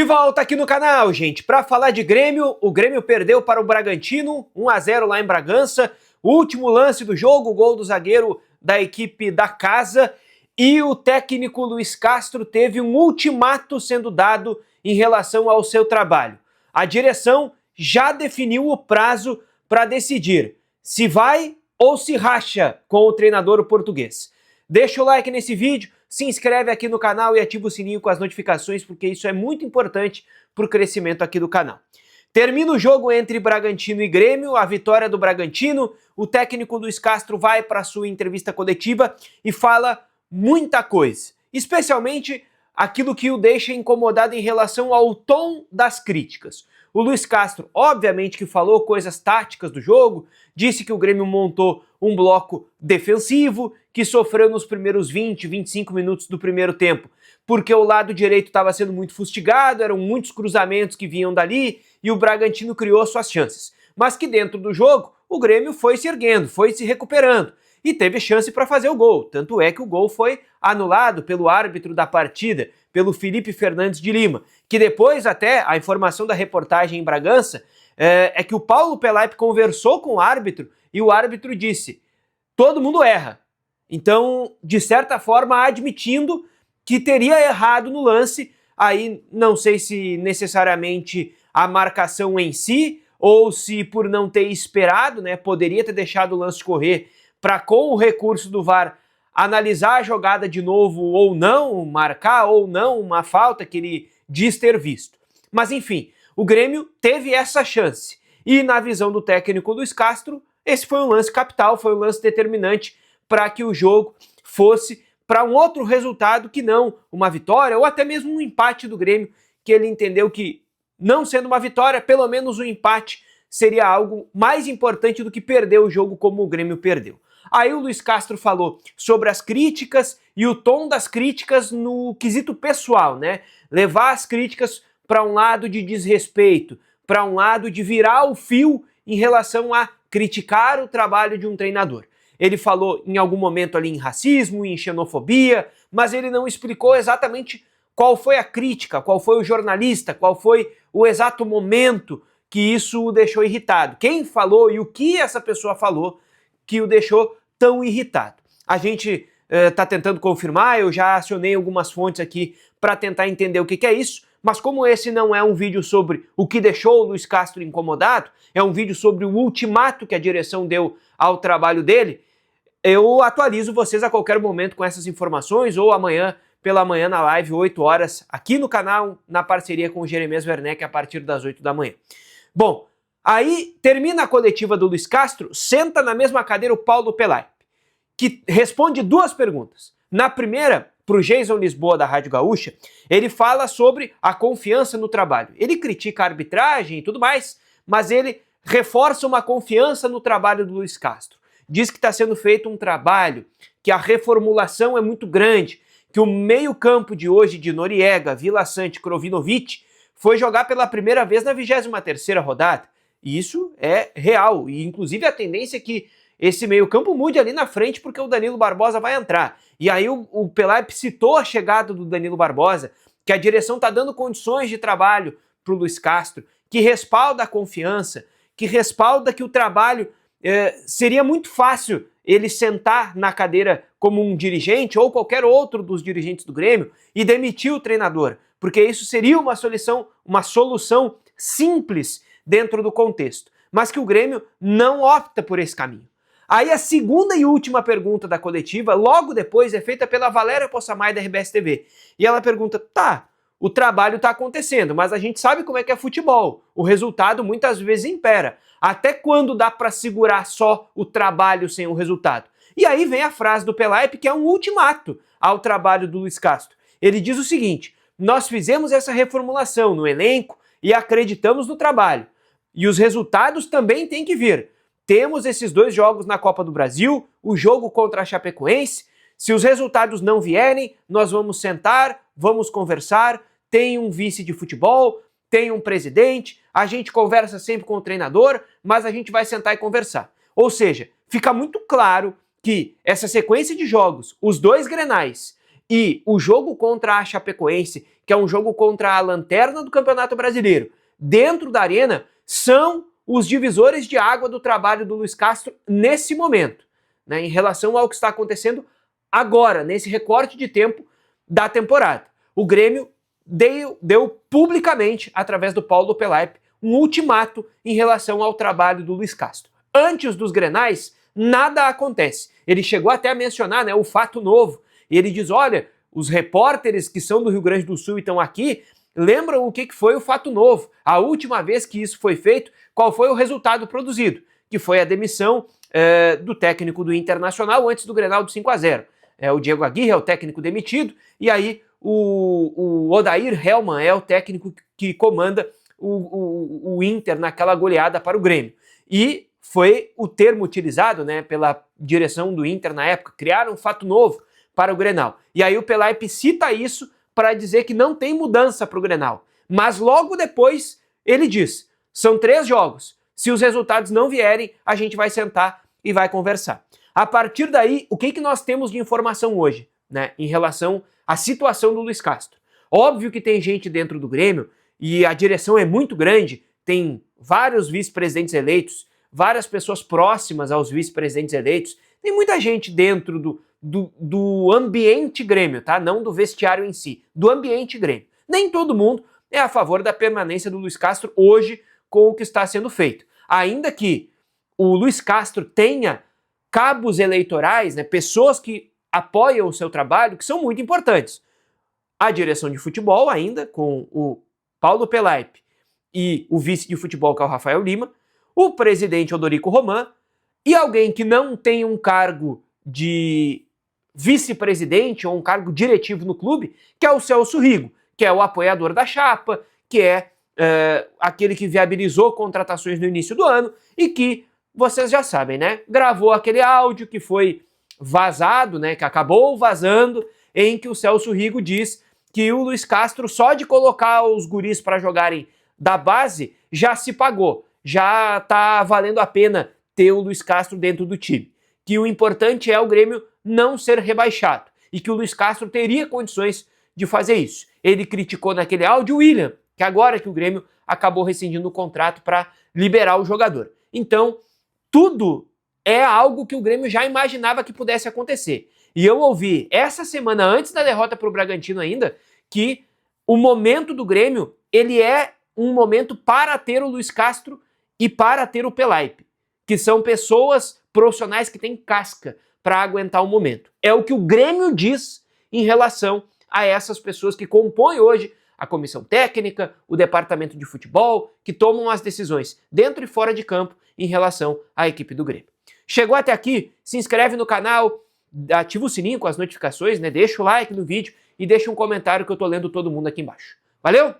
De volta aqui no canal, gente, para falar de Grêmio. O Grêmio perdeu para o Bragantino, 1-0 lá em Bragança. O último lance do jogo, o gol do zagueiro da equipe da casa. E o técnico Luiz Castro teve um ultimato sendo dado em relação ao seu trabalho. A direção já definiu o prazo para decidir se vai ou se racha com o treinador português. Deixa o like nesse vídeo, se inscreve aqui no canal e ativa o sininho com as notificações, porque isso é muito importante para o crescimento aqui do canal. Termina o jogo entre Bragantino e Grêmio, a vitória do Bragantino. O técnico Luiz Castro vai para a sua entrevista coletiva e fala muita coisa, especialmente aquilo que o deixa incomodado em relação ao tom das críticas. O Luiz Castro, obviamente, que falou coisas táticas do jogo, disse que o Grêmio montou um bloco defensivo, que sofreu nos primeiros 20, 25 minutos do primeiro tempo, porque o lado direito estava sendo muito fustigado, eram muitos cruzamentos que vinham dali e o Bragantino criou suas chances. Mas que dentro do jogo, o Grêmio foi se erguendo, foi se recuperando e teve chance para fazer o gol. Tanto é que o gol foi anulado pelo árbitro da partida, pelo Felipe Fernandes de Lima, que depois até a informação da reportagem em Bragança é que o Paulo Pelaip conversou com o árbitro e o árbitro disse: todo mundo erra. Então, de certa forma, admitindo que teria errado no lance. Aí não sei se necessariamente a marcação em si, ou se por não ter esperado, né, poderia ter deixado o lance correr para, com o recurso do VAR, analisar a jogada de novo ou não, marcar ou não uma falta que ele diz ter visto. Mas enfim, o Grêmio teve essa chance. E na visão do técnico Luiz Castro, esse foi um lance capital, foi um lance determinante para que o jogo fosse para um outro resultado que não uma vitória ou até mesmo um empate do Grêmio, que ele entendeu que, não sendo uma vitória, pelo menos o empate seria algo mais importante do que perder o jogo como o Grêmio perdeu. Aí o Luiz Castro falou sobre as críticas e o tom das críticas no quesito pessoal, né? Levar as críticas para um lado de desrespeito, para um lado de virar o fio em relação a criticar o trabalho de um treinador. Ele falou em algum momento ali em racismo, em xenofobia, mas ele não explicou exatamente qual foi a crítica, qual foi o jornalista, qual foi o exato momento que isso o deixou irritado. Quem falou e o que essa pessoa falou que o deixou tão irritado. A gente está tentando confirmar, eu já acionei algumas fontes aqui para tentar entender o que é isso, mas como esse não é um vídeo sobre o que deixou o Luiz Castro incomodado, é um vídeo sobre o ultimato que a direção deu ao trabalho dele, eu atualizo vocês a qualquer momento com essas informações, ou amanhã pela manhã na live, 8 horas, aqui no canal, na parceria com o Jeremias Werneck, a partir das 8 da manhã. Bom, aí termina a coletiva do Luiz Castro, senta na mesma cadeira o Paulo Pelaip, que responde duas perguntas. Na primeira, para o Jason Lisboa da Rádio Gaúcha, ele fala sobre a confiança no trabalho. Ele critica a arbitragem e tudo mais, mas ele reforça uma confiança no trabalho do Luiz Castro. Diz que está sendo feito um trabalho, que a reformulação é muito grande, que o meio-campo de hoje de Noriega, Vila Sante e Krovinovic foi jogar pela primeira vez na 23ª rodada. E isso é real, e inclusive a tendência é que esse meio-campo mude ali na frente, porque o Danilo Barbosa vai entrar. E aí o Pelaip citou a chegada do Danilo Barbosa, que a direção está dando condições de trabalho para o Luiz Castro, que respalda a confiança, que respalda que o trabalho seria muito fácil ele sentar na cadeira como um dirigente ou qualquer outro dos dirigentes do Grêmio e demitir o treinador, porque isso seria uma solução simples dentro do contexto, mas que o Grêmio não opta por esse caminho. Aí a segunda e última pergunta da coletiva, logo depois, é feita pela Valéria Poçamay da RBS TV. E ela pergunta: tá, o trabalho está acontecendo, mas a gente sabe como é que é futebol. O resultado muitas vezes impera. Até quando dá para segurar só o trabalho sem o resultado? E aí vem a frase do Pelaip, que é um ultimato ao trabalho do Luiz Castro. Ele diz o seguinte: nós fizemos essa reformulação no elenco e acreditamos no trabalho. E os resultados também têm que vir. Temos esses 2 jogos na Copa do Brasil, o jogo contra a Chapecoense. Se os resultados não vierem, nós vamos sentar, vamos conversar, tem um vice de futebol, tem um presidente, a gente conversa sempre com o treinador, mas a gente vai sentar e conversar. Ou seja, fica muito claro que essa sequência de jogos, os 2 Grenais e o jogo contra a Chapecoense, que é um jogo contra a lanterna do Campeonato Brasileiro, dentro da Arena, são os divisores de água do trabalho do Luis Castro nesse momento, né, em relação ao que está acontecendo agora, nesse recorte de tempo da temporada. O Grêmio deu publicamente, através do Paulo Pelaip, um ultimato em relação ao trabalho do Luis Castro. Antes dos Grenais, nada acontece. Ele chegou até a mencionar, né, o fato novo. E ele diz, olha, os repórteres que são do Rio Grande do Sul e estão aqui, lembram o que foi o fato novo. A última vez que isso foi feito, qual foi o resultado produzido? Que foi a demissão do técnico do Internacional antes do Grenal do 5-0. O Diego Aguirre é o técnico demitido, e aí o Odair Hellmann é o técnico que comanda o Inter naquela goleada para o Grêmio. E foi o termo utilizado, né, pela direção do Inter na época, criaram um fato novo para o Grenal. E aí o Pelaip cita isso para dizer que não tem mudança para o Grenal. Mas logo depois ele diz, são 3 jogos, se os resultados não vierem, a gente vai sentar e vai conversar. A partir daí, o que nós temos de informação hoje, né, em relação à situação do Luis Castro? Óbvio que tem gente dentro do Grêmio, e a direção é muito grande, tem vários vice-presidentes eleitos, várias pessoas próximas aos vice-presidentes eleitos, tem muita gente dentro do ambiente Grêmio, tá? Não do vestiário em si, do ambiente Grêmio. Nem todo mundo é a favor da permanência do Luis Castro hoje com o que está sendo feito. Ainda que o Luis Castro tenha cabos eleitorais, né, pessoas que apoiam o seu trabalho, que são muito importantes. A direção de futebol ainda, com o Paulo Pelaip e o vice de futebol, que é o Rafael Lima, o presidente Odorico Roman e alguém que não tem um cargo de vice-presidente ou um cargo diretivo no clube, que é o Celso Rigo, que é o apoiador da chapa, que é aquele que viabilizou contratações no início do ano e que, vocês já sabem, né, gravou aquele áudio que foi vazado, né, que acabou vazando, em que o Celso Rigo diz que o Luis Castro, só de colocar os guris para jogarem da base, já se pagou. Já tá valendo a pena ter o Luis Castro dentro do time. Que o importante é o Grêmio não ser rebaixado. E que o Luis Castro teria condições de fazer isso. Ele criticou naquele áudio o William, que agora que o Grêmio acabou rescindindo o contrato para liberar o jogador. Então, tudo é algo que o Grêmio já imaginava que pudesse acontecer. E eu ouvi essa semana, antes da derrota para o Bragantino ainda, que o momento do Grêmio, ele é um momento para ter o Luis Castro e para ter o Pelaip, que são pessoas profissionais que têm casca para aguentar o momento. É o que o Grêmio diz em relação a essas pessoas que compõem hoje a comissão técnica, o departamento de futebol, que tomam as decisões dentro e fora de campo em relação à equipe do Grêmio. Chegou até aqui? Se inscreve no canal, ativa o sininho com as notificações, né? Deixa o like no vídeo e deixa um comentário que eu tô lendo todo mundo aqui embaixo. Valeu?